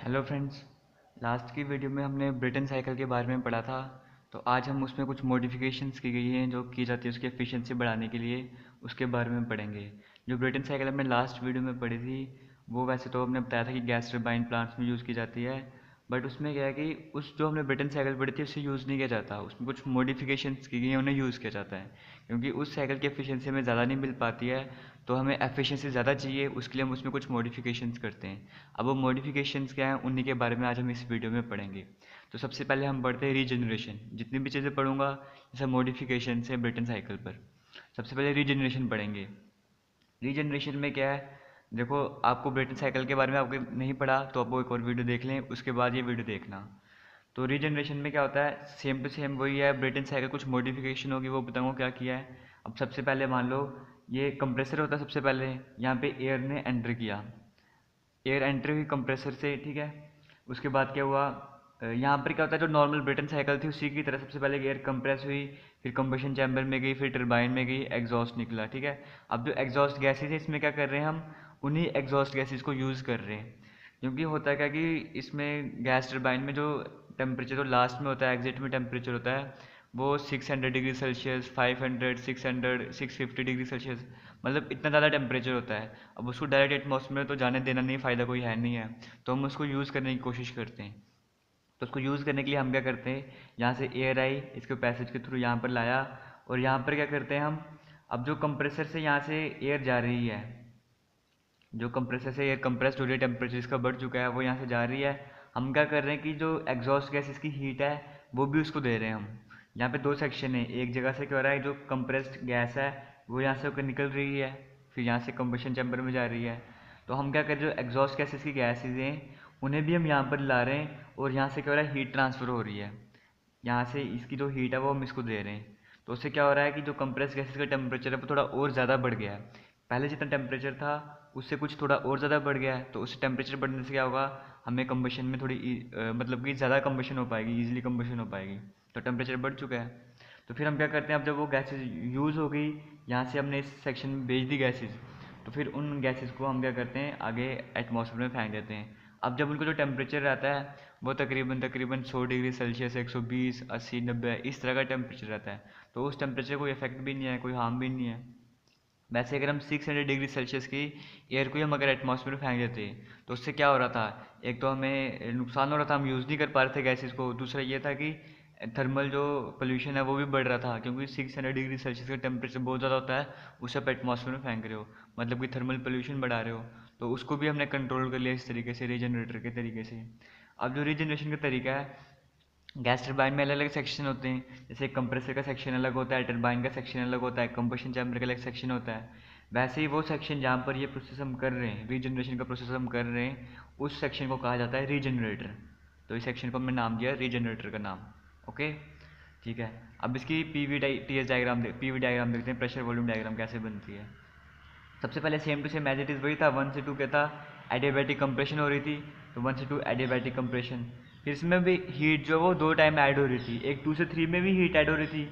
Hello friends. Last की video में हमने ब्रिटेन साइकिल के बारे में पढ़ा था। तो आज हम उसमें कुछ मॉडिफिकेशंस की गई हैं जो की जाती है उसकी एफिशिएंसी बढ़ाने के लिए, उसके बारे में पढ़ेंगे। जो ब्रिटेन साइकिल हमने लास्ट वीडियो में पढ़ी थी वो वैसे तो हमने बताया था कि गैस टरबाइन प्लांट्स में यूज़ की जाती है। बट उसमें क्या है कि उस जो हमने ब्रिटेन साइकिल पढ़ी थी उससे यूज़ नहीं किया जाता, उसमें कुछ मॉडिफिकेशंस की गई हैं, उन्हें यूज़ किया जाता है। क्योंकि उस साइकिल की एफिशिएंसी हमें ज़्यादा नहीं मिल पाती है, तो हमें एफिशिएंसी ज़्यादा चाहिए, उसके लिए हम उसमें कुछ मॉडिफिकेशंस करते हैं। अब वो मॉडिफिकेशंस क्या हैं उन्हीं के बारे में आज हम इस वीडियो में पढ़ेंगे। तो सबसे पहले हम पढ़ते हैं रीजनरेशन। जितनी भी चीज़ें पढ़ूंगा जैसे मॉडिफिकेशन है ब्रिटेन साइकिल पर, सबसे पहले रीजनरेशन पढ़ेंगे। रीजनरेशन में क्या है, देखो आपको ब्रिटेन साइकिल के बारे में आपको नहीं पढ़ा तो आप वो एक और वीडियो देख लें, उसके बाद ये वीडियो देखना। तो रीजनरेशन में क्या होता है, सेम टू सेम वही है, ब्रिटेन साइकिल कुछ मॉडिफिकेशन होगी वो बताऊँगा क्या किया है। अब सबसे पहले मान लो ये कंप्रेसर होता है, सबसे पहले यहाँ पे एयर ने एंटर किया, एयर एंट्री हुई कंप्रेसर से, ठीक है। उसके बाद क्या हुआ, यहाँ पर क्या होता है जो नॉर्मल ब्रिटेन साइकिल थी उसी की तरह सबसे पहले एयर कंप्रेस हुई, फिर कंबशन चैम्बर में गई, फिर टरबाइन में गई, एग्जॉस्ट निकला, ठीक है। अब जो एग्जॉस्ट गैसेज है इसमें क्या कर रहे हैं हम, उन्हीं एग्जॉस्ट गैसेज को यूज़ कर रहे हैं। क्योंकि होता है क्या कि इसमें गैस टरबाइन में जो टेम्परेचर जो लास्ट में होता है, एग्जिट में टेम्परेचर होता है वो 600 डिग्री सेल्सियस, 500, 600, 650 डिग्री सेल्सियस, मतलब इतना ज़्यादा टेम्परेचर होता है। अब उसको डायरेक्ट एटमॉस्फेयर में तो जाने देना नहीं, फ़ायदा कोई है नहीं है, तो हम उसको यूज़ करने की कोशिश करते हैं। तो उसको यूज़ करने के लिए हम क्या करते हैं, यहाँ से एयर आई इसके पैसेज के थ्रू यहाँ पर लाया, और यहाँ पर क्या करते हैं हम, अब जो कंप्रेसर से यहाँ से एयर जा रही है, जो कंप्रेसर से एयर कंप्रेस्ड हो रही है, टेम्परेचर इसका बढ़ चुका है, वो यहाँ से जा रही है। हम क्या कर रहे हैं कि जो एग्जॉस्ट गैस इसकी हीट है वो भी उसको दे रहे हैं हम। यहाँ पे दो सेक्शन है, एक जगह से क्या हो रहा है, जो कंप्रेस्ड गैस है वो यहाँ से होकर निकल रही है, फिर यहाँ से कंबशन चैम्बर में जा रही है। तो हम क्या कर रहे हैं, जो एग्जॉस्ट गैसेस की गैसेज हैं उन्हें भी हम यहाँ पर ला रहे हैं, और यहाँ से क्या हो रहा है, हीट ट्रांसफ़र हो रही है। यहाँ से इसकी जो हीट है वो हम इसको दे रहे हैं। तो उससे क्या हो रहा है कि जो कंप्रेस गैसेस का टेम्परेचर है वो थोड़ा और ज़्यादा बढ़ गया है। पहले जितना टेम्परेचर था उससे कुछ थोड़ा और ज़्यादा बढ़ गया है, तो उससे टेम्परेचर बढ़ने से क्या होगा, हमें कंबशन में थोड़ी मतलब कि ज़्यादा कंबशन हो पाएगी, ईजिली कंबशन हो पाएगी। तो टेम्परेचर बढ़ चुका है। तो फिर हम क्या करते हैं, अब जब वो गैसेज यूज़ हो गई, यहाँ से हमने इस सेक्शन में भेज दी गैसेज, तो फिर उन गैसेज को हम क्या करते हैं, आगे एटमॉस्फेयर में फेंक देते हैं। अब जब उनका जो टेम्परेचर रहता है वो तकरीबन तकरीबन 100 डिग्री सेल्सियस, 120, 80, 90 इस तरह का टेम्परेचर रहता है। तो उस टेम्परेचर कोई इफेक्ट भी नहीं है, कोई हार्म भी नहीं है। वैसे अगर हम 600 डिग्री सेल्सियस की एयर को ही हम अगर एटमॉस्फेयर में फेंक देते तो उससे क्या हो रहा था, एक तो हमें नुकसान हो रहा था, हम यूज़ नहीं कर पा रहे थे गैसेस को, दूसरा ये था कि थर्मल जो पोल्यूशन है वो भी बढ़ रहा था, क्योंकि 600 डिग्री सेल्सियस का टेम्परेचर बहुत ज़्यादा होता है, उसे आप एटमॉस्फेयर में फेंक रहे हो, मतलब कि थर्मल पोल्यूशन बढ़ा रहे हो। तो उसको भी हमने कंट्रोल कर लिया इस तरीके से, रीजनरेटर के तरीके से। अब जो रीजनरेशन का तरीका है, गैस टरबाइन में अलग अलग सेक्शन होते हैं, जैसे कंप्रेसर का सेक्शन अलग होता है, टरबाइन का सेक्शन अलग होता है, कंबशन चैम्बर का अलग सेक्शन होता है। वैसे ही वो सेक्शन जहाँ पर ये प्रोसेस हम कर रहे हैं, रीजनरेशन का प्रोसेस हम कर रहे हैं, उस सेक्शन को कहा जाता है रीजनरेटर। तो इस सेक्शन को हमने नाम दिया रीजनरेटर का नाम। ओके, ठीक है। अब इसकी पी वी डायग्राम देखते हैं, प्रेशर वॉल्यूम डायग्राम कैसे बनती है। सबसे पहले same to same as it is वही था, 1 से 2 क्या था, एडियाबैटिक कंप्रेशन हो रही थी, तो 1 से 2 एडियाबैटिक कंप्रेशन। फिर इसमें भी हीट जो वो दो टाइम ऐड हो रही थी, एक 2 से 3 में भी हीट ऐड हो रही थी।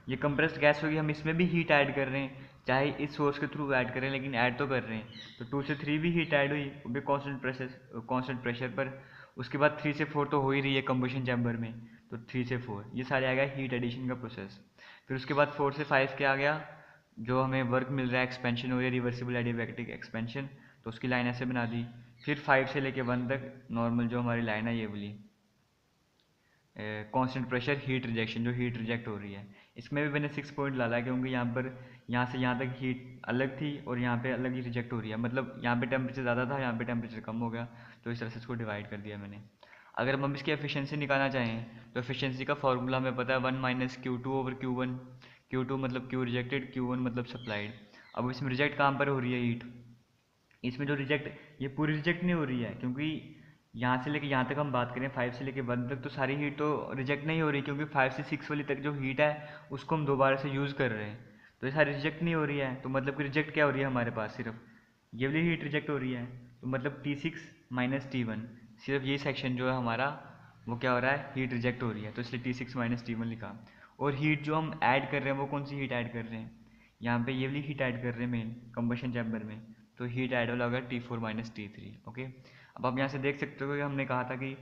ये कंप्रेस्ड गैस होगी, हम इसमें भी हीट ऐड कर रहे हैं, चाहे इस सोर्स के थ्रू ऐड करें लेकिन ऐड तो कर रहे हैं। तो 2 से 3 भी हीट ऐड हुई, वो भी कॉन्स्टेंट प्रेशर पर। उसके बाद 3 से 4 तो हो ही रही है कंबशन चैम्बर में, तो 3 से 4 ये सारे आ गया हीट एडिशन का प्रोसेस। फिर उसके बाद 4 से 5 क्या आ गया, जो हमें वर्क मिल रहा है, एक्सपेंशन हो रही है, रिवर्सिबल एडियाबैटिक एक्सपेंशन, तो उसकी लाइन ऐसे बना दी। फिर 5 से लेके 1 तक नॉर्मल जो हमारी लाइन है ये वाली, कांस्टेंट प्रेशर हीट रिजेक्शन, जो हीट रिजेक्ट हो रही है। इसमें भी मैंने 6 पॉइंट डाला है, क्योंकि यहाँ पर यहाँ से यहाँ तक हीट अलग थी और यहाँ पे अलग ही रिजेक्ट हो रही है, मतलब यहाँ पे टेम्परेचर ज़्यादा था, यहाँ पे टेम्परेचर कम हो गया, तो इस तरह से इसको डिवाइड कर दिया मैंने। अगर हम इसकी एफिशिएंसी निकालना चाहें तो एफिशिएंसी का फॉर्मूला हमें पता है, 1 - Q2/Q1। Q2 मतलब Q रिजेक्टेड, Q1 मतलब सप्लाइड। अब इसमें रिजेक्ट कहाँ पर हो रही है, हीट। इसमें जो रिजेक्ट, ये पूरी रिजेक्ट नहीं हो रही है, क्योंकि यहाँ से लेके यहाँ तक हम बात करें 5 से लेके 1 तक तो सारी हीट तो रिजेक्ट नहीं हो रही, क्योंकि 5 से 6 वाली तक जो हीट है उसको हम दोबारा से यूज़ कर रहे हैं। तो ये सारी रिजेक्ट नहीं हो रही है, तो मतलब कि रिजेक्ट क्या हो रही है हमारे पास, सिर्फ ये वाली हीट रिजेक्ट हो रही है। तो मतलब T6 - T1, सिर्फ ये सेक्शन जो है हमारा वो क्या हो रहा है, हीट रिजेक्ट हो रही है, तो इसलिए T6 - T1 लिखा। और हीट जो हम ऐड कर रहे हैं वो कौन सी हीट ऐड कर रहे हैं, यहाँ पे ये वाली हीट ऐड कर रहे हैं मेन कंबशन चैम्बर में, तो हीट ऐड वाला होगा T4 माइनस T3। ओके, अब आप यहाँ से देख सकते हो कि हमने कहा था कि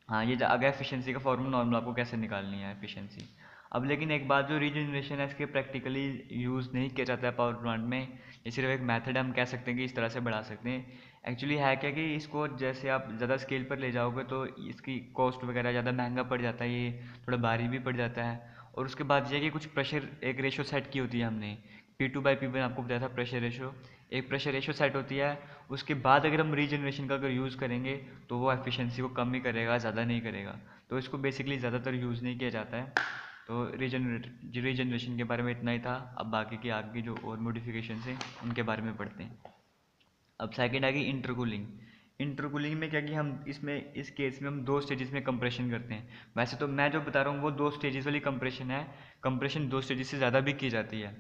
हाँ ये आ गया एफिशिएंसी का फॉर्मूला नॉर्मल आपको कैसे निकालनी है एफिशिएंसी। अब लेकिन एक बात, जो रीजनरेशन है इसके प्रैक्टिकली यूज़ नहीं किया जाता है पावर प्लांट में, ये सिर्फ एक मेथड है, हम कह सकते हैं कि इस तरह से बढ़ा सकते हैं। एक्चुअली है क्या कि इसको जैसे आप ज़्यादा स्केल पर ले जाओगे तो इसकी कॉस्ट वगैरह ज़्यादा महंगा पड़ जाता है, ये थोड़ा भारी भी पड़ जाता है। और उसके बाद ये है कि कुछ प्रेशर एक रेशो सेट की होती है हमने, P2/P1 आपको बताया था प्रेशर रेशो, एक प्रेशर रेशो सेट होती है। उसके बाद अगर हम रीजनरेशन का अगर यूज़ करेंगे तो वो एफिशिएंसी को कम ही करेगा, ज़्यादा नहीं करेगा। तो इसको बेसिकली ज़्यादातर यूज़ नहीं किया जाता है। तो रीजनरेशन के बारे में इतना ही था। अब बाकी की आगे जो और मॉडिफिकेशन हैं उनके बारे में पढ़ते हैं। अब सेकंड आ गई इंटरकूलिंग। इंटरकूलिंग में क्या कि हम इसमें इस केस में हम दो स्टेजेस में कंप्रेशन करते हैं। वैसे तो मैं जो बता रहा हूँ वो दो स्टेजेस वाली कंप्रेशन है, कंप्रेशन दो स्टेजेस से ज़्यादा भी की जाती है।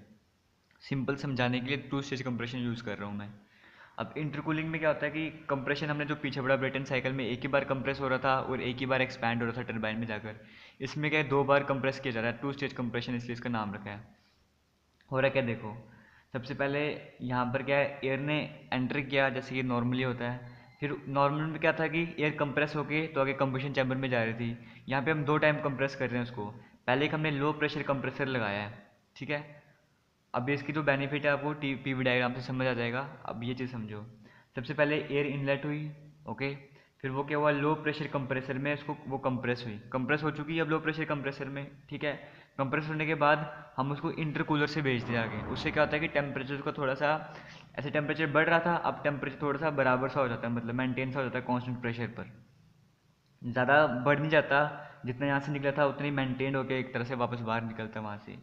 सिंपल समझाने के लिए टू स्टेज कंप्रेशन यूज़ कर रहा हूँ मैं। अब इंटरकूलिंग में क्या होता है कि कंप्रेशन हमने जो पीछे पड़ा ब्रेटन साइकिल में एक ही बार कंप्रेस हो रहा था और एक ही बार एक्सपैंड हो रहा था टरबाइन में जाकर, इसमें क्या है दो बार कंप्रेस किया जा रहा है, टू स्टेज कंप्रेशन इसलिए इसका नाम रखा है। हो रहा क्या देखो, सबसे पहले यहाँ पर क्या है एयर ने एंटर किया जैसे कि नॉर्मली होता है। फिर नॉर्मल में क्या था कि एयर कंप्रेस होके तो आगे कंप्रेशन चैम्बर में जा रही थी। यहाँ पे हम दो टाइम कंप्रेस कर रहे हैं उसको। पहले एक हमने लो प्रेशर कंप्रेसर लगाया है, ठीक है। अब इसकी जो बेनिफिट है आपको पीवी डायग्राम से समझ आ जाएगा। अब ये चीज़ समझो, सबसे पहले एयर इनलेट हुई, ओके। फिर वो क्या हुआ, लो प्रेशर कंप्रेसर में उसको वो कंप्रेस हुई, कंप्रेस हो चुकी है अब लो प्रेशर कंप्रेसर में, ठीक है। कंप्रेस होने के बाद हम उसको इंटरकूलर से भेज दिया आगे। उससे क्या होता है कि टेम्परेचर का थोड़ा सा, ऐसे टेम्परेचर बढ़ रहा था अब टेम्परेचर थोड़ा सा बराबर सा हो जाता है, मतलब मेंटेन सा हो जाता है कांस्टेंट प्रेशर पर, ज़्यादा बढ़ नहीं जाता। जितना यहाँ से निकला था उतना ही मेंटेन होकर एक तरह से वापस बाहर निकलता है वहाँ से।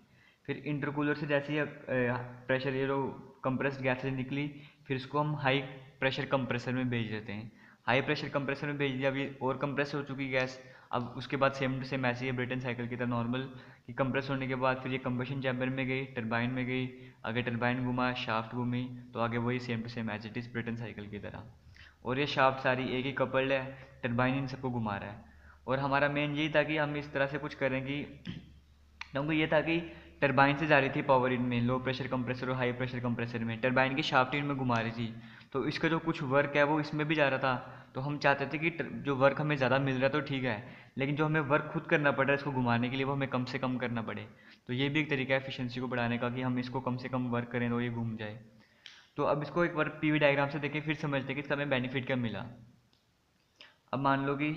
फिर इंटरकूलर से जैसे ही प्रेशर ये जो कंप्रेस्ड गैस से निकली, फिर इसको हम हाई प्रेशर कंप्रेसर में भेज देते हैं। हाई प्रेशर कंप्रेसर में भेज दिया, अभी और कंप्रेस हो चुकी गैस। अब उसके बाद सेम टू सेम ऐसे ही ब्रेटन साइकिल की तरह नॉर्मल कि कंप्रेस होने के बाद फिर ये कंबशन चैम्बर में गई, टरबाइन में गई, आगे टरबाइन घुमा, शाफ्ट घूमी, तो आगे वही same to same as it is Brayton cycle की तरह। और ये शाफ्ट सारी एक ही कपल्ड है, टरबाइन इन सबको घुमा रहा है। और हमारा मेन यही था कि हम इस तरह से कुछ करें कि, क्योंकि ये था कि टरबाइन से जा रही थी पावर इनमें, लो प्रेशर कंप्रेसर और हाई प्रेशर कंप्रेसर में, टरबाइन की शाफ्ट इनमें घुमा रही थी, तो इसका जो कुछ वर्क है वो इसमें भी जा रहा था। तो हम चाहते थे कि जो वर्क हमें ज़्यादा मिल रहा है तो ठीक है, लेकिन जो हमें वर्क खुद करना पड़ रहा है इसको घुमाने के लिए वो हमें कम से कम करना पड़े। तो ये भी एक तरीका है एफिशिएंसी को बढ़ाने का कि हम इसको कम से कम वर्क करें तो ये घूम जाए। तो अब इसको एक बार पीवी डायग्राम से देखें, फिर समझते हैं कि इसका हमें बेनिफिट क्या मिला। अब मान लो कि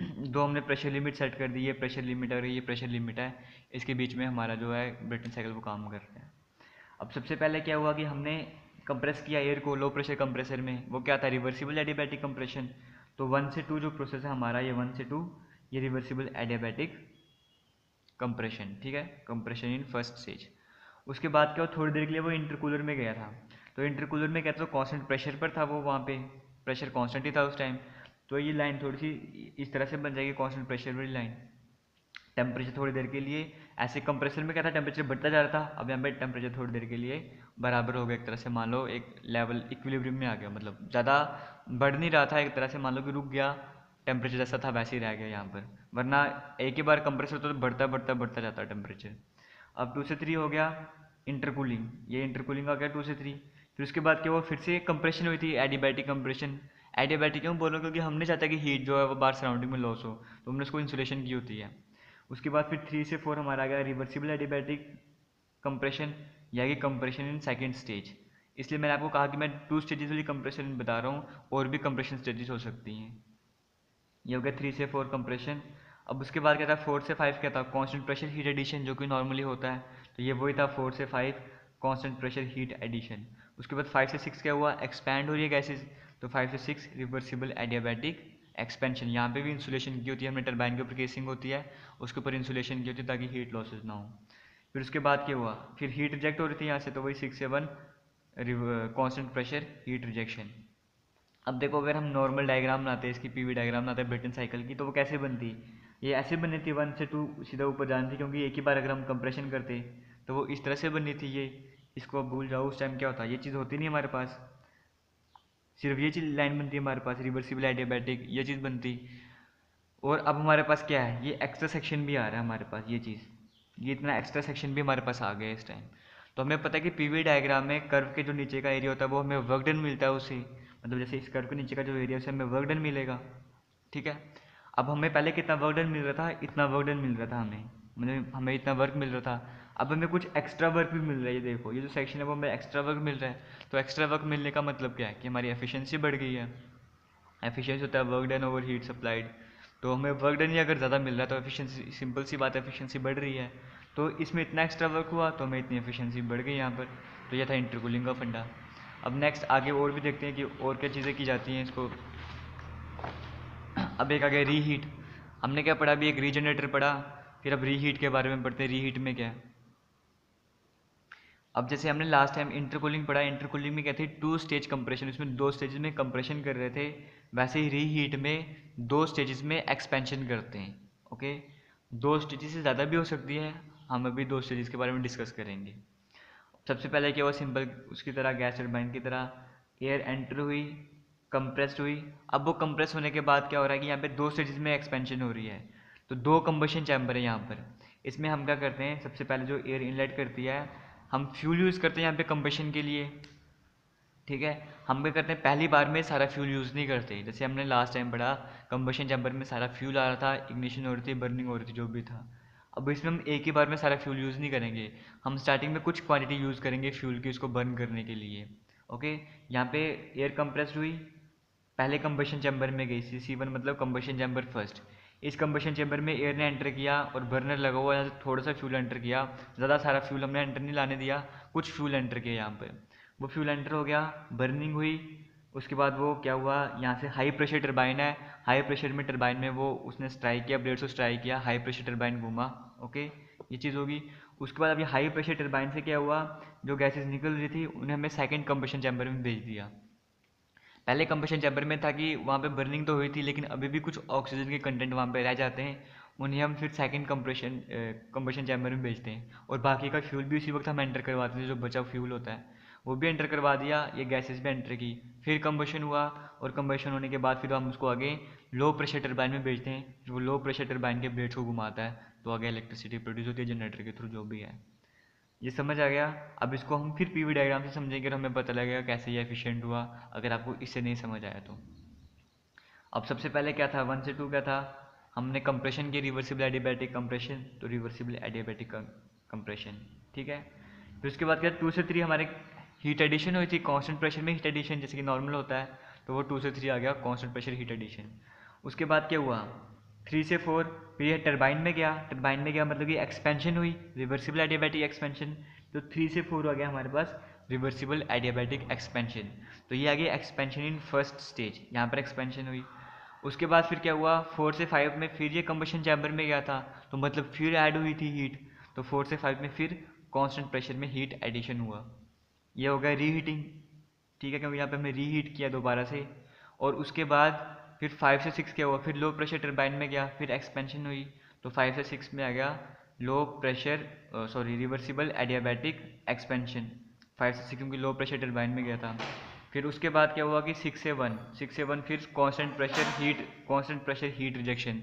दो हमने प्रेशर लिमिट सेट कर दी, ये प्रेशर लिमिट है, ये प्रेशर लिमिट है, इसके बीच में हमारा जो है ब्रेटन साइकिल वो काम करता है। अब सबसे पहले क्या हुआ कि हमने कंप्रेस किया एयर को लो प्रेशर कंप्रेसर में, वो क्या था रिवर्सिबल एडियाबैटिक कंप्रेशन। तो 1 से 2 जो प्रोसेस है हमारा, ये 1 से 2 ये रिवर्सिबल एडियाबैटिक कंप्रेशन, ठीक है, कंप्रेशन इन फर्स्ट स्टेज। उसके बाद क्या हुआ, थोड़ी देर के लिए वो इंटरकूलर में गया था। तो इंटरकूलर में क्या था, तो कांस्टेंट प्रेशर पर था वो, वहाँ पे प्रेशर कांस्टेंट ही था उस टाइम। तो ये लाइन थोड़ी सी इस तरह से बन जाएगी कांस्टेंट प्रेशर वाली लाइन। टेम्परेचर थोड़ी देर के लिए, ऐसे कंप्रेसर में क्या था टेम्परेचर बढ़ता जा रहा था, अब यहाँ पे टेम्परेचर थोड़ी देर के लिए बराबर हो गया, एक तरह से मान लो एक लेवल इक्विलिब्रियम में आ गया, मतलब ज़्यादा बढ़ नहीं रहा था, एक तरह से मान लो कि रुक गया, टेम्परेचर जैसा था वैसे ही रह गया यहाँ पर। वरना एक ही बार कंप्रेसर तो बढ़ता बढ़ता बढ़ता जाता है टेम्परेचर। अब 2 से 3 हो गया इंटरकूलिंग, ये इंटरकूलिंग आ गया 2 से 3। फिर उसके बाद क्या हुआ, फिर से कंप्रेशन हुई थी, एडियाबैटिक कंप्रेशन। एडियाबैटिक क्यों बोलो, क्योंकि हम नहीं चाहते कि हीट जो है वो बाहर सराउंडिंग में लॉस हो, तो हमने उसको इंसुलेशन की होती है। उसके बाद फिर 3 से 4 हमारा आ गया रिवर्सिबल एडियाबैटिक कंप्रेशन, या कि कंप्रेशन इन सेकेंड स्टेज। इसलिए मैंने आपको कहा कि मैं 2 स्टेजेस वाली कंप्रेशन बता रहा हूँ, और भी कंप्रेशन स्टेजेस हो सकती हैं। ये हो गया 3 से 4 कंप्रेशन। अब उसके बाद क्या था, 4 से 5 क्या था, कांस्टेंट प्रेशर हीट एडिशन, जो कि नॉर्मली होता है, तो ये वही था 4 से 5 कांस्टेंट प्रेशर हीट एडिशन। उसके बाद 5 से 6 क्या हुआ, एक्सपैंड हो रही है गैसेज, तो 5 से 6 रिवर्सिबल एडियाबैटिक एक्सपेंशन। यहाँ पे भी इंसुलेशन की होती है, हमने टरबाइन के ऊपर केसिंग होती है, उसके ऊपर इंसुलेशन की होती है ताकि हीट लॉसेज ना हो। फिर उसके बाद क्या हुआ, फिर हीट रिजेक्ट हो रही थी यहाँ से, तो वही 6 से 1 कांस्टेंट प्रेशर हीट रिजेक्शन। अब देखो, अगर हम नॉर्मल डायग्राम बनाते हैं, इसकी पीवी डायग्राम बनाते हैं ब्रेटन साइकिल की, तो वो कैसे बनती, ये ऐसे बननी थी 1 से 2 सीधा ऊपर जानी थी, क्योंकि एक ही बार अगर हम कंप्रेशन करते तो वो इस तरह से बननी थी। ये इसको अब भूल जाओ, उस टाइम क्या होता, ये चीज़ होती नहीं हमारे पास, सिर्फ ये चीज़ लाइन बनती है हमारे पास, रिवर्सिबल एडियाबैटिक ये चीज़ बनती। और अब हमारे पास क्या है, ये एक्स्ट्रा सेक्शन भी आ रहा है हमारे पास, ये चीज़, ये इतना एक्स्ट्रा सेक्शन भी हमारे पास आ गया है इस टाइम। तो हमें पता है कि पीवी डायग्राम में कर्व के जो नीचे का एरिया होता है वो हमें वर्क डन मिलता है उससे, मतलब जैसे इस कर्व के नीचे का जो एरिया है उससे हमें वर्क डन मिलेगा। ठीक है, अब हमें पहले कितना वर्क डन मिल रहा था, इतना वर्क डन मिल रहा था हमें, मतलब हमें इतना वर्क मिल रहा था। अब हमें कुछ एक्स्ट्रा वर्क भी मिल रहा है, ये देखो ये जो सेक्शन है वो हमें एक्स्ट्रा वर्क मिल रहा है। तो एक्स्ट्रा वर्क मिलने का मतलब क्या है कि हमारी एफिशिएंसी बढ़ गई है। एफिशिएंसी होता है work done over heat supplied. तो हमें वर्क डन ही अगर ज़्यादा मिल रहा है तो एफिशिएंसी, सिंपल सी बात है, एफिशिएंसी बढ़ रही है। तो इसमें इतना एक्स्ट्रा वर्क हुआ तो हमें इतनी एफिशिएंसी बढ़ गई यहाँ पर। तो यह था इंटरकूलिंग का फंडा। अब नेक्स्ट आगे और भी देखते हैं कि और क्या चीज़ें की जाती हैं इसको। अब एक आ गया रीहीट। हमने क्या पढ़ा अभी, एक रीजनरेटर पढ़ा, फिर अब रीहीट के बारे में पढ़ते हैं। रीहीट में क्या है, अब जैसे हमने लास्ट टाइम इंटरकूलिंग पढ़ा, इंटरकूलिंग में क्या थी, टू स्टेज कंप्रेशन, इसमें दो स्टेजेस में कंप्रेशन कर रहे थे। वैसे ही रीहीट में दो स्टेजेस में एक्सपेंशन करते हैं। ओके, दो स्टेजेस से ज़्यादा भी हो सकती है, हम अभी दो स्टेजेस के बारे में डिस्कस करेंगे। सबसे पहले क्या हुआ, सिंपल उसकी तरह गैस टरबाइन की तरह एयर एंटर हुई, कंप्रेस्ड हुई। अब वो कंप्रेस होने के बाद क्या हो रहा है कि यहाँ पे दो स्टेजेस में एक्सपेंशन हो रही है। तो दो कंबशन चैम्बर है यहाँ पर। इसमें हम क्या करते हैं, सबसे पहले जो एयर इनलेट करती है, हम फ्यूल यूज़ करते हैं यहाँ पे कंबशन के लिए। ठीक है, हम क्या करते हैं, पहली बार में सारा फ्यूल यूज़ नहीं करते। जैसे हमने लास्ट टाइम पढ़ा, कंबशन चैम्बर में सारा फ्यूल आ रहा था, इग्निशन हो रही थी, बर्निंग हो रही थी, जो भी था। अब इसमें हम एक ही बार में सारा फ्यूल यूज़ नहीं करेंगे, हम स्टार्टिंग में कुछ क्वांटिटी यूज़ करेंगे फ्यूल की, उसको बर्न करने के लिए। ओके, यहाँ पे एयर कंप्रेस्ड हुई, पहले कंबशन चैम्बर में गई, C1 मतलब कंबशन चैम्बर फर्स्ट। इस कंबशन चैम्बर में एयर ने एंटर किया और बर्नर लगा हुआ है, थोड़ा सा फ्यूल एंटर किया, ज़्यादा सारा फ्यूल हमने एंटर नहीं लाने दिया, कुछ फ्यूल एंटर किया यहाँ पर। वो फ्यूल एंटर हो गया, बर्निंग हुई। उसके बाद वो क्या हुआ, यहाँ से हाई प्रेशर टरबाइन है, हाई प्रेशर में टरबाइन में वो उसने स्ट्राइक किया, ब्लेड से स्ट्राइक किया, हाई प्रेशर टरबाइन घूमा। ओके, ये चीज़ होगी। उसके बाद अभी हाई प्रेशर टरबाइन से क्या हुआ, जो गैसेस निकल रही थी उन्हें हमें सेकंड कंबशन चैम्बर में भेज दिया। पहले कंबशन चैम्बर में था कि वहाँ पे बर्निंग तो हुई थी, लेकिन अभी भी कुछ ऑक्सीजन के कंटेंट वहाँ पे रह जाते हैं, उन्हें हम फिर सेकंड कंबशन चैम्बर में भेजते हैं। और बाकी का फ्यूल भी उसी वक्त हम एंटर करवाते हैं, जो बचा फ्यूल होता है वो भी एंटर करवा दिया, ये गैसेस भी एंटर की, फिर कंबशन हुआ। और कंबशन होने के बाद फिर हम उसको आगे लो प्रेशर टरबाइन में भेजते हैं, फिर वो लो प्रेशर टरबाइन के ब्लेड्स को घुमाता है, तो आगे इलेक्ट्रिसिटी प्रोड्यूस होती है जनरेटर के थ्रू, जो भी है। ये समझ आ गया। अब इसको हम फिर पीवी डायग्राम से समझेंगे और हमें पता लगेगा कैसे ये एफिशिएंट हुआ, अगर आपको इससे नहीं समझ आया तो। अब सबसे पहले क्या था, 1 से 2 क्या था, हमने कंप्रेशन की, रिवर्सिबल एडियाबैटिक कंप्रेशन, तो रिवर्सिबल एडियाबैटिक कंप्रेशन। ठीक है, फिर उसके बाद क्या, 2 से 3 हमारे हीट एडिशन हुई थी, कांस्टेंट प्रेशर में हीट एडिशन, जैसे कि नॉर्मल होता है, तो वो 2 से 3 आ गया कांस्टेंट प्रेशर हीट एडिशन। उसके बाद क्या हुआ, 3 से 4 फिर ये टरबाइन में गया, टरबाइन में गया मतलब कि एक्सपेंशन हुई, रिवर्सिबल एडियाबैटिक एक्सपेंशन। तो 3 से 4 आ गया हमारे पास रिवर्सिबल एडियाबैटिक एक्सपेंशन। तो ये आ गया एक्सपेंशन इन फर्स्ट स्टेज, यहाँ पर एक्सपेंशन हुई। उसके बाद फिर क्या हुआ, 4 से 5 में फिर ये कंबशन चैम्बर में गया था, तो मतलब फिर ऐड हुई थी हीट, तो 4 से 5 में फिर कांस्टेंट प्रेशर में हीट एडिशन हुआ, ये हो गया रीहीटिंग। ठीक है, क्योंकि यहाँ पे हमने रीहीट किया दोबारा से। और उसके बाद फिर 5 से 6 क्या हुआ, फिर लो प्रेशर टरबाइन में गया, फिर एक्सपेंशन हुई, तो 5 से 6 में आ गया low pressure reversible adiabatic expansion, 5 से 6 क्योंकि लो प्रेशर टरबाइन में गया था। फिर उसके बाद क्या हुआ कि 6 से 1 फिर कांस्टेंट प्रेशर हीट रिजेक्शन,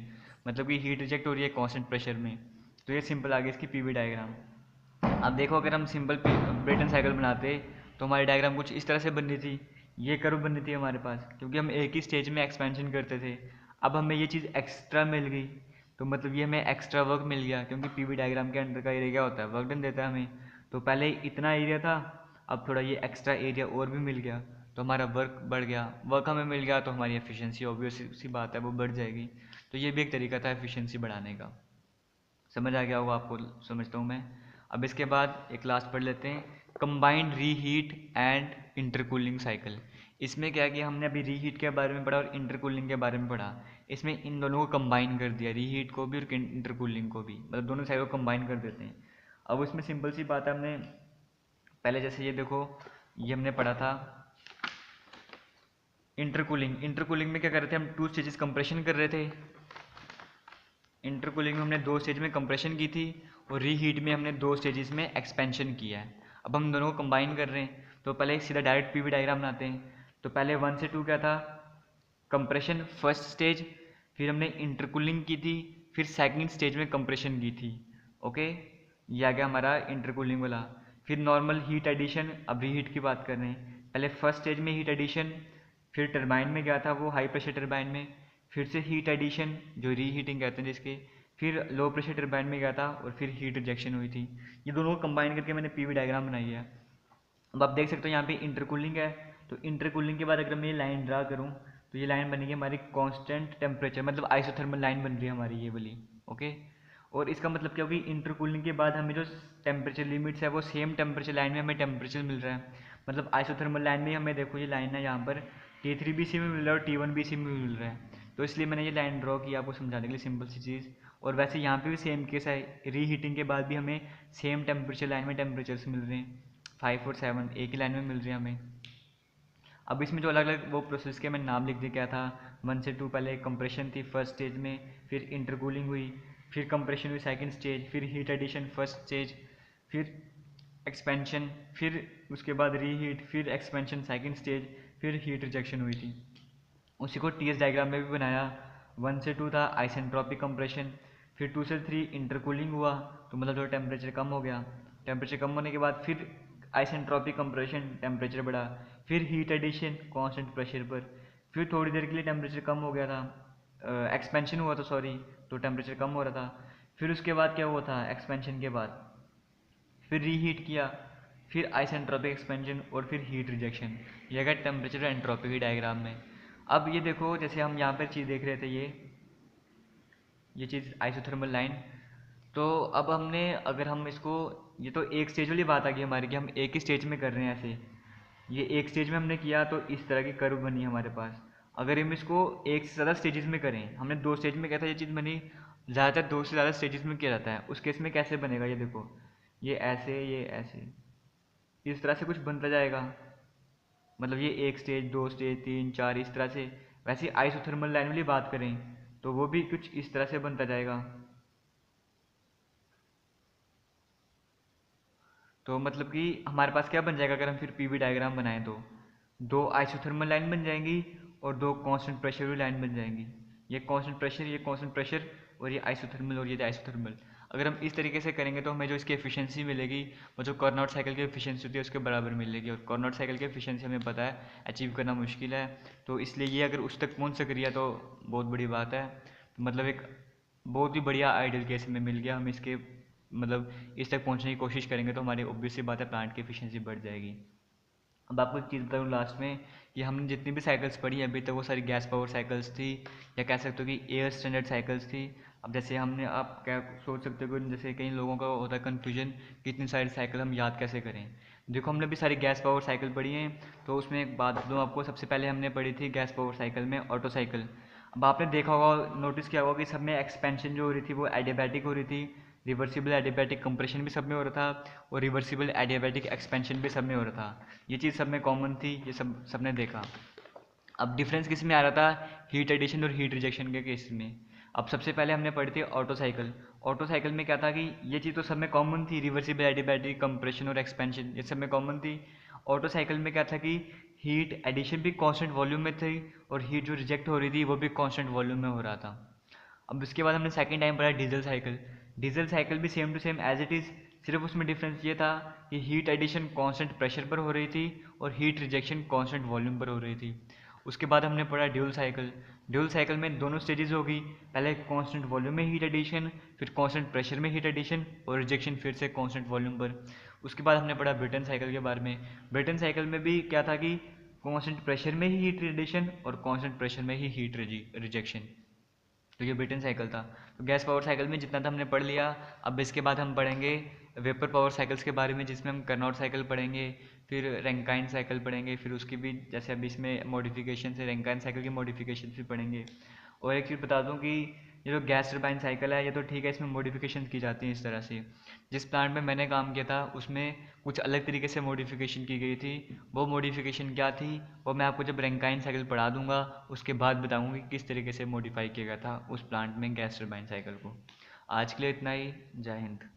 मतलब कि हीट रिजेक्ट हो रही है कांस्टेंट प्रेशर में। तो ये सिंपल आ गई इसकी पीवी डायग्राम। अब देखो, अगर हम सिंपल ब्रेटन साइकिल बनाते तो हमारी डायग्राम कुछ इस तरह से बननी थी, ये कर्व बननी थी हमारे पास, क्योंकि हम एक ही स्टेज में एक्सपेंशन करते थे। अब हमें ये चीज़ एक्स्ट्रा मिल गई, तो मतलब ये हमें एक्स्ट्रा वर्क मिल गया, क्योंकि पीवी डायग्राम के अंदर का एरिया क्या होता है, वर्क डन देता है हमें। तो पहले इतना एरिया था, अब थोड़ा ये एक्स्ट्रा एरिया और भी मिल गया, तो हमारा वर्क बढ़ गया। वर्क हमें मिल गया तो हमारी एफिशिएंसी ऑब्वियस सी बात है वो बढ़ जाएगी। तो ये भी एक तरीका था एफिशिएंसी बढ़ाने का। समझ आ गया होगा आपको, समझता हूँ मैं। अब इसके बाद एक लास्ट पढ़ लेते हैं, combined reheat and intercooling cycle. इसमें क्या है कि हमने अभी रीहीट के बारे में पढ़ा और इंटरकूलिंग के बारे में पढ़ा, इसमें इन दोनों को कंबाइन कर दिया, रीहीट को भी और इंटरकूलिंग को भी, मतलब दोनों साइड को कंबाइन कर देते हैं। अब उसमें सिंपल सी बात है, हमने पहले जैसे ये देखो, ये हमने पढ़ा था इंटरकूलिंग। इंटरकूलिंग में क्या कर रहे थे, हम 2 स्टेजेस कंप्रेशन कर रहे थे। इंटरकूलिंग में हमने 2 स्टेज में कंप्रेशन की थी, और रीहीट में हमने 2 स्टेजेस में एक्सपेंशन किया है। अब हम दोनों को कंबाइन कर रहे हैं, तो पहले एक सीधा डायरेक्ट पीवी डायग्राम बनाते हैं। तो पहले 1 से 2 क्या था, कंप्रेशन फर्स्ट स्टेज, फिर हमने इंटरकूलिंग की थी, फिर सेकंड स्टेज में कंप्रेशन की थी। ओके, ये आ गया हमारा इंटरकूलिंग वाला। फिर नॉर्मल हीट एडिशन, अब रीहीट की बात कर रहे हैं। पहले फर्स्ट स्टेज में हीट एडिशन, फिर टरबाइन में गया था वो हाई प्रेशर टरबाइन में, फिर से हीट एडिशन जो रीहीटिंग कहते हैं जिसके, फिर लो प्रेशर टरबाइन में गया था और फिर हीट रिजेक्शन हुई थी। ये दोनों को कंबाइन करके मैंने पीवी डायग्राम बनाई है। अब आप देख सकते हो यहाँ पे इंटरकूलिंग है, तो इंटरकूलिंग के बाद अगर मैं ये लाइन ड्रा करूँ तो ये लाइन बनेगी हमारी कांस्टेंट टेम्परेचर, मतलब आइसोथर्मल लाइन बन रही है हमारी ये वाली। ओके, और इसका मतलब क्या होगी, इंटरकूलिंग के बाद हमें जो टेम्परेचर लिमिट्स है वो सेम टेम्परेचर लाइन में हमें टेम्परेचर मिल रहा है। मतलब आइसोथर्मल लाइन में हमें देखो ये लाइन है यहाँ पर T3BC में मिल रहा है और T1BC में मिल रहा है, तो इसलिए मैंने ये लाइन ड्रॉ की आपको समझाने के लिए, सिंपल सी चीज़। और वैसे यहाँ पे भी सेम केस है, रीहीटिंग के बाद भी हमें सेम टेम्परेचर लाइन में टेम्परेचर्स मिल रहे हैं, 5 और 7 एक ही लाइन में मिल रहे हैं हमें। अब इसमें जो अलग अलग वो प्रोसेस के मैंने नाम लिख दिया क्या था, 1 से 2 पहले कंप्रेशन थी फर्स्ट स्टेज में, फिर इंटरकूलिंग हुई, फिर कंप्रेशन हुई सेकंड स्टेज, फिर हीट एडिशन फर्स्ट स्टेज, फिर एक्सपेंशन, फिर उसके बाद रीहीट, फिर एक्सपेंशन सेकंड स्टेज, फिर हीट रिजेक्शन हुई थी। उसी को टीएस डायग्राम में भी बनाया। 1 से 2 था आइसेंट्रोपिक कंप्रेशन, फिर 2 से 3 इंटरकूलिंग हुआ, तो मतलब जो टेम्परेचर कम हो गया, टेम्परेचर कम होने के बाद फिर आइसेंट्रोपिक कंप्रेशन, टेम्परेचर बढ़ा, फिर हीट एडिशन कांस्टेंट प्रेशर पर, फिर थोड़ी देर के लिए टेम्परेचर कम हो गया था, एक्सपेंशन हुआ था सॉरी, तो टेम्परेचर कम हो रहा था। फिर उसके बाद क्या हुआ था एक्सपेंशन के बाद, फिर रीहीट किया, फिर आइसेंट्रोपिक एक्सपेंशन और फिर हीट रिजेक्शन। यह गया टेम्परेचर एंट्रोपी की डायग्राम में। अब ये देखो जैसे हम यहाँ पर चीज़ देख रहे थे, ये चीज़ आइसोथर्मल लाइन। तो अब हमने अगर हम इसको, ये तो एक स्टेज वाली बात आ गई हमारी कि हम एक ही स्टेज में कर रहे हैं ऐसे, ये एक स्टेज में हमने किया तो इस तरह की कर्व बनी हमारे पास। अगर हम इसको एक से ज़्यादा स्टेजेस में करें, हमने 2 स्टेज में किया था ये चीज़ बनी, ज़्यादातर 2 से ज़्यादा स्टेजेस में किया जाता है, उस केस में कैसे बनेगा, ये देखो ये ऐसे इस तरह से कुछ बनता जाएगा। मतलब ये एक स्टेज, 2 स्टेज, 3, 4 इस तरह से। वैसे आइसोथर्मल लाइन वाली बात करें तो वो भी कुछ इस तरह से बनता जाएगा। तो मतलब कि हमारे पास क्या बन जाएगा अगर हम फिर पीवी डायग्राम बनाएं तो 2 आइसोथर्मल लाइन बन जाएंगी और 2 कांस्टेंट प्रेशर वाली लाइन बन जाएंगी। ये कांस्टेंट प्रेशर, ये कांस्टेंट प्रेशर, और ये आइसोथर्मल और ये आइसोथर्मल। अगर हम इस तरीके से करेंगे तो हमें जो इसकी एफिशिएंसी मिलेगी वो जो कार्नोट साइकिल की एफिशिएंसी होती है उसके बराबर मिलेगी, और कार्नोट साइकिल की एफिशिएंसी हमें पता है अचीव करना मुश्किल है। तो इसलिए ये अगर उस तक पहुंच सक रही है तो बहुत बड़ी बात है। तो मतलब एक बहुत ही बढ़िया आइडियल केस में मिल गया। हम इसके मतलब इस तक पहुंचने की कोशिश करेंगे तो हमारी ऑब्वियस सी बात है प्लांट की एफिशिएंसी बढ़ जाएगी। अब आपको एक चीज़ बताऊँ लास्ट में कि हमने जितनी भी साइकिल्स पढ़ी अभी तक वो सारी गैस पावर साइकिल्स थी, या कह सकते हो कि एयर स्टैंडर्ड साइकिल्स थी। अब जैसे हमने, आप क्या सोच सकते हो कि जैसे कई लोगों का होता है कन्फ्यूजन कि इतनी सारी साइकिल हम याद कैसे करें। देखो हमने भी सारी गैस पावर साइकिल पढ़ी हैं, तो उसमें एक बात दूँ आपको, सबसे पहले हमने पढ़ी थी गैस पावर साइकिल में ऑटो साइकिल। अब आपने देखा होगा, नोटिस किया होगा कि सब में एक्सपेंशन जो हो रही थी वो एडियाबैटिक हो रही थी, रिवर्सिबल एडियाबैटिक कंप्रेशन भी सब में हो रहा था और रिवर्सिबल एडियाबैटिक एक्सपेंशन भी सब में हो रहा था। ये चीज़ सब में कॉमन थी, ये सबने देखा। अब डिफरेंस किस में आ रहा था, हीट एडिशन और हीट रिजेक्शन के केस में। अब सबसे पहले हमने पढ़ी थी ऑटो साइकिल। ऑटो साइकिल में क्या था कि ये चीज़ तो सब में कॉमन थी, रिवर्सिबल एडियाबैटिक कंप्रेशन और एक्सपेंशन ये सब में कॉमन थी। ऑटो साइकिल में क्या था कि हीट एडिशन भी कांस्टेंट वॉल्यूम में थी और हीट जो रिजेक्ट हो रही थी वो भी कांस्टेंट वॉल्यूम में हो रहा था। अब उसके बाद हमने सेकंड टाइम पढ़ा डीजल साइकिल। डीजल साइकिल भी same to same as it is, सिर्फ उसमें डिफरेंस ये था कि हीट एडिशन कांस्टेंट प्रेशर पर हो रही थी और हीट रिजेक्शन कांस्टेंट वॉल्यूम पर हो रही थी। उसके बाद हमने पढ़ा ड्यूल साइकिल। ड्यूल साइकिल में दोनों स्टेजेस होगी, पहले कांस्टेंट वॉल्यूम में हीट एडिशन, फिर कांस्टेंट प्रेशर में हीट एडिशन और रिजेक्शन फिर से कांस्टेंट वॉल्यूम पर। उसके बाद हमने पढ़ा ब्रिटन साइकिल के बारे में। ब्रिटन साइकिल में भी क्या था कि कांस्टेंट प्रेशर में ही हीट एडिशन और कांस्टेंट प्रेशर में ही हीट रिजेक्शन। तो ये ब्रिटन साइकिल था। तो गैस पावर साइकिल में जितना था हमने पढ़ लिया। अब इसके बाद हम पढ़ेंगे वेपर पावर साइकिल्स के बारे में, जिसमें हम कार्नोट साइकिल पढ़ेंगे, फिर रैंकाइन साइकिल पढ़ेंगे, फिर उसकी भी जैसे अभी इसमें मॉडिफिकेशन से रैंकाइन साइकिल की मॉडिफिकेशन भी पढ़ेंगे। और एक चीज़ बता दूं कि ये जो गैस टरबाइन साइकिल है ये तो ठीक है, इसमें मॉडिफिकेशन की जाती है इस तरह से। जिस प्लांट में मैंने काम किया था उसमें कुछ अलग तरीके से मॉडिफिकेशन की गई थी। वो मॉडिफिकेशन क्या थी वो मैं आपको जब रैंकाइन साइकिल पढ़ा दूंगा उसके बाद बताऊंगा कि किस तरीके से मॉडिफाई किया गया था उस प्लांट में गैस टरबाइन साइकिल को। आज के लिए इतना ही। जय हिंद।